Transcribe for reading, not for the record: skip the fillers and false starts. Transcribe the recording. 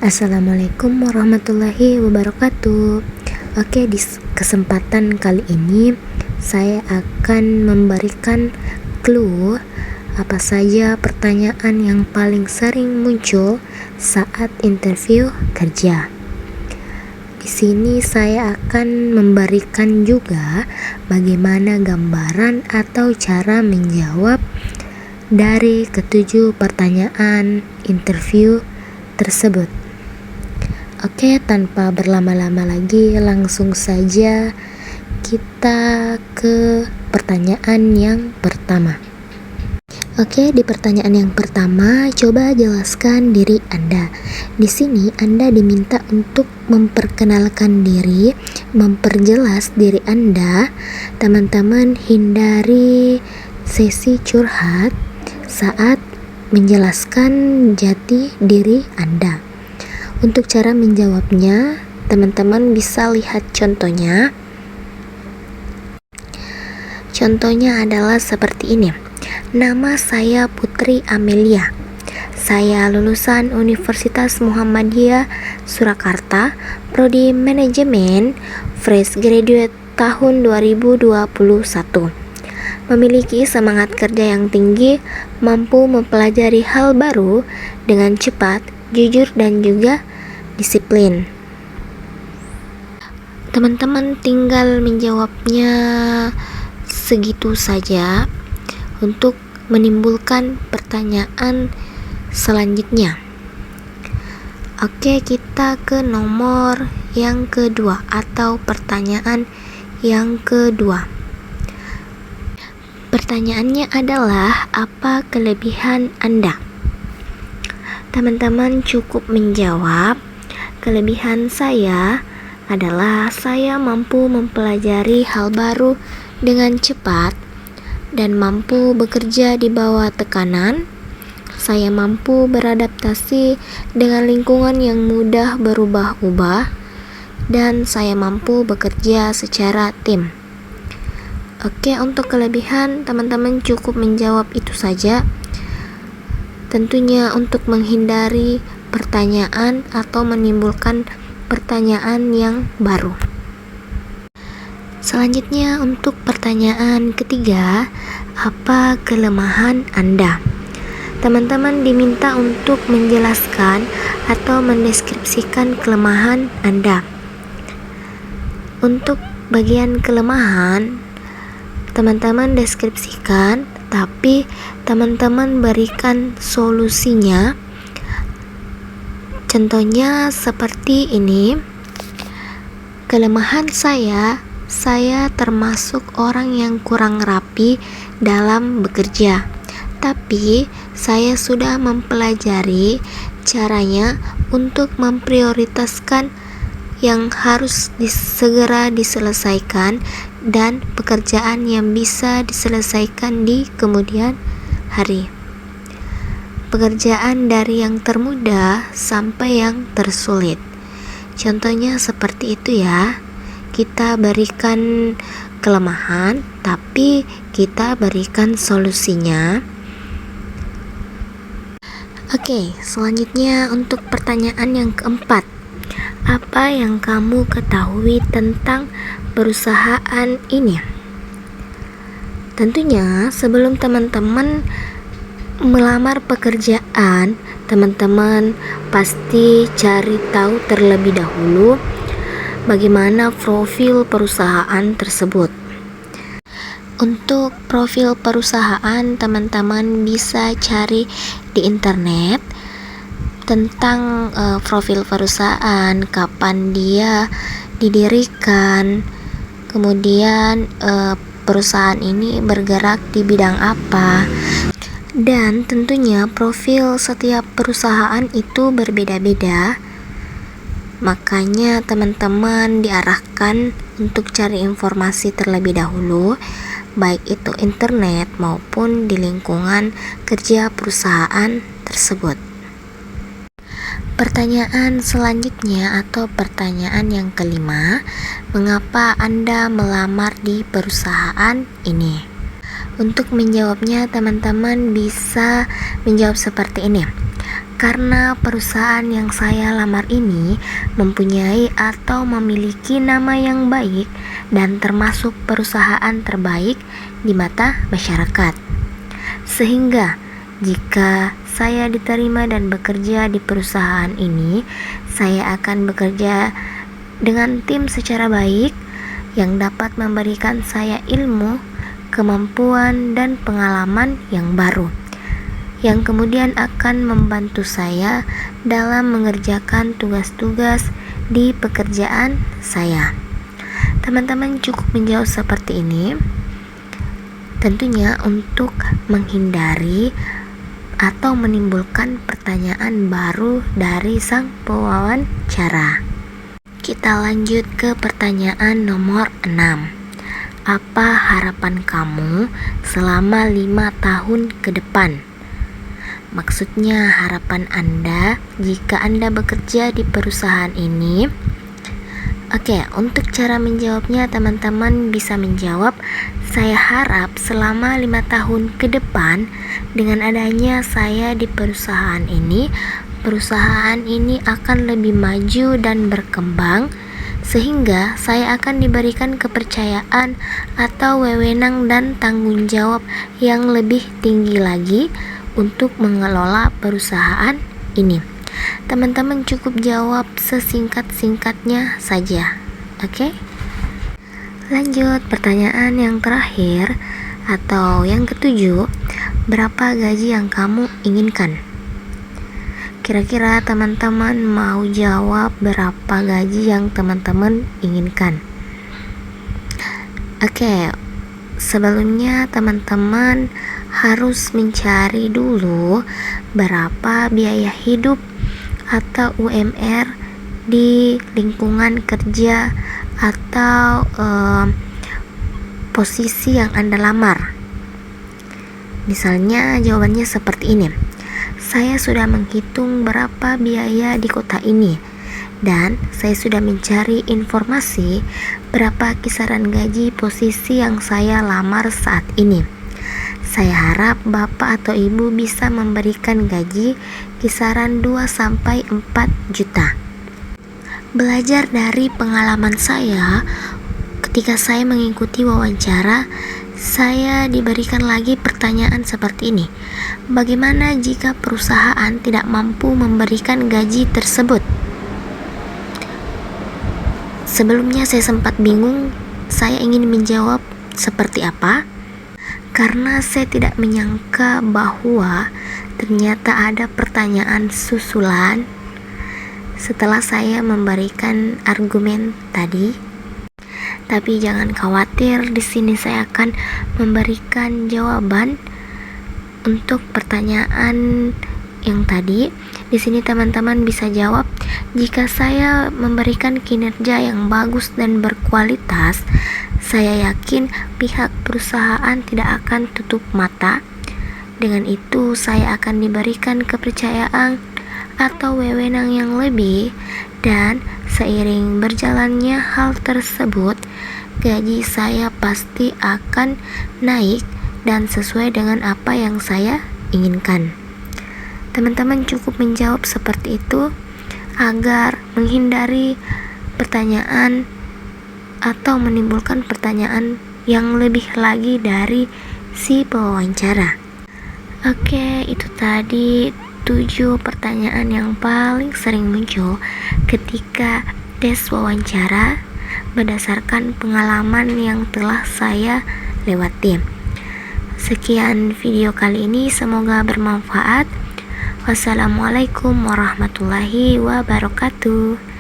Assalamualaikum warahmatullahi wabarakatuh. Oke, di kesempatan kali ini saya akan memberikan clue apa saja pertanyaan yang paling sering muncul saat interview kerja. Di sini saya akan memberikan juga bagaimana gambaran atau cara menjawab dari ketujuh pertanyaan interview tersebut. Oke, tanpa berlama-lama lagi, langsung saja kita ke pertanyaan yang pertama. Oke, di pertanyaan yang pertama, coba jelaskan diri Anda. Di sini Anda diminta untuk memperkenalkan diri, memperjelas diri Anda. Teman-teman hindari sesi curhat saat menjelaskan jati diri Anda. Untuk cara menjawabnya, teman-teman bisa lihat contohnya. Contohnya adalah seperti ini. Nama saya Putri Amelia. Saya lulusan Universitas Muhammadiyah Surakarta, Prodi Manajemen, fresh graduate tahun 2021. Memiliki semangat kerja yang tinggi, mampu mempelajari hal baru dengan cepat, jujur dan juga disiplin. Teman-teman tinggal menjawabnya segitu saja untuk menimbulkan pertanyaan selanjutnya. Oke, kita ke nomor yang kedua atau pertanyaan yang kedua. Pertanyaannya adalah, apa kelebihan Anda? Teman-teman cukup menjawab, kelebihan saya adalah saya mampu mempelajari hal baru dengan cepat dan mampu bekerja di bawah tekanan. Saya mampu beradaptasi dengan lingkungan yang mudah berubah-ubah dan saya mampu bekerja secara tim. Oke, untuk kelebihan teman-teman cukup menjawab itu saja. Tentunya untuk menghindari pertanyaan atau menimbulkan pertanyaan yang baru. Selanjutnya untuk pertanyaan ketiga, apa kelemahan Anda? Teman-teman diminta untuk menjelaskan atau mendeskripsikan kelemahan Anda. Untuk bagian kelemahan, teman-teman deskripsikan, tapi teman-teman berikan solusinya. Contohnya seperti ini. Kelemahan saya termasuk orang yang kurang rapi dalam bekerja. Tapi saya sudah mempelajari caranya untuk memprioritaskan yang harus segera diselesaikan dan pekerjaan yang bisa diselesaikan di kemudian hari. Pekerjaan dari yang termudah sampai yang tersulit. Contohnya seperti itu ya. Kita berikan kelemahan, tapi kita berikan solusinya. Oke, selanjutnya untuk pertanyaan yang keempat. Apa yang kamu ketahui tentang perusahaan ini? Tentunya sebelum teman-teman melamar pekerjaan, teman-teman pasti cari tahu terlebih dahulu bagaimana profil perusahaan tersebut. Untuk profil perusahaan, teman-teman bisa cari di internet tentang profil perusahaan, kapan dia didirikan, kemudian perusahaan ini bergerak di bidang apa. Dan tentunya profil setiap perusahaan itu berbeda-beda. Makanya teman-teman diarahkan untuk cari informasi terlebih dahulu, baik itu internet maupun di lingkungan kerja perusahaan tersebut. Pertanyaan selanjutnya atau pertanyaan yang kelima, mengapa Anda melamar di perusahaan ini? Untuk menjawabnya, teman-teman bisa menjawab seperti ini. Karena perusahaan yang saya lamar ini mempunyai atau memiliki nama yang baik dan termasuk perusahaan terbaik di mata masyarakat. Sehingga jika saya diterima dan bekerja di perusahaan ini, saya akan bekerja dengan tim secara baik yang dapat memberikan saya ilmu, kemampuan, dan pengalaman yang baru, yang kemudian akan membantu saya dalam mengerjakan tugas-tugas di pekerjaan saya. Teman-teman cukup menjawab seperti ini, tentunya untuk menghindari atau menimbulkan pertanyaan baru dari sang pewawancara. Kita lanjut ke pertanyaan nomor 6. Apa harapan kamu selama 5 tahun ke depan? Maksudnya harapan Anda jika Anda bekerja di perusahaan ini. Oke, untuk cara menjawabnya teman-teman bisa menjawab, saya harap selama 5 tahun ke depan dengan adanya saya di perusahaan ini akan lebih maju dan berkembang, sehingga saya akan diberikan kepercayaan atau wewenang dan tanggung jawab yang lebih tinggi lagi untuk mengelola perusahaan ini. Teman-teman cukup jawab sesingkat-singkatnya saja. Oke? Lanjut pertanyaan yang terakhir atau yang ketujuh. Berapa gaji yang kamu inginkan? Kira-kira teman-teman mau jawab berapa gaji yang teman-teman inginkan? Oke, sebelumnya teman-teman harus mencari dulu berapa biaya hidup atau UMR di lingkungan kerja atau posisi yang Anda lamar. Misalnya jawabannya seperti ini. Saya sudah menghitung berapa biaya di kota ini dan saya sudah mencari informasi berapa kisaran gaji posisi yang saya lamar saat ini. Saya harap Bapak atau Ibu bisa memberikan gaji kisaran 2-4 juta. Belajar dari pengalaman saya, ketika saya mengikuti wawancara, saya diberikan lagi pertanyaan seperti ini. Bagaimana jika perusahaan tidak mampu memberikan gaji tersebut? Sebelumnya saya sempat bingung, saya ingin menjawab seperti apa? Karena saya tidak menyangka bahwa ternyata ada pertanyaan susulan setelah saya memberikan argumen tadi. Tapi jangan khawatir, di sini saya akan memberikan jawaban untuk pertanyaan yang tadi. Di sini teman-teman bisa jawab, jika saya memberikan kinerja yang bagus dan berkualitas, saya yakin pihak perusahaan tidak akan tutup mata. Dengan itu, saya akan diberikan kepercayaan atau wewenang yang lebih, dan seiring berjalannya hal tersebut, gaji saya pasti akan naik dan sesuai dengan apa yang saya inginkan. Teman-teman cukup menjawab seperti itu agar menghindari pertanyaan atau menimbulkan pertanyaan yang lebih lagi dari si pewawancara. Oke, itu tadi 7 pertanyaan yang paling sering muncul ketika tes wawancara berdasarkan pengalaman yang telah saya lewati. Sekian video kali ini, semoga bermanfaat. Wassalamualaikum warahmatullahi wabarakatuh.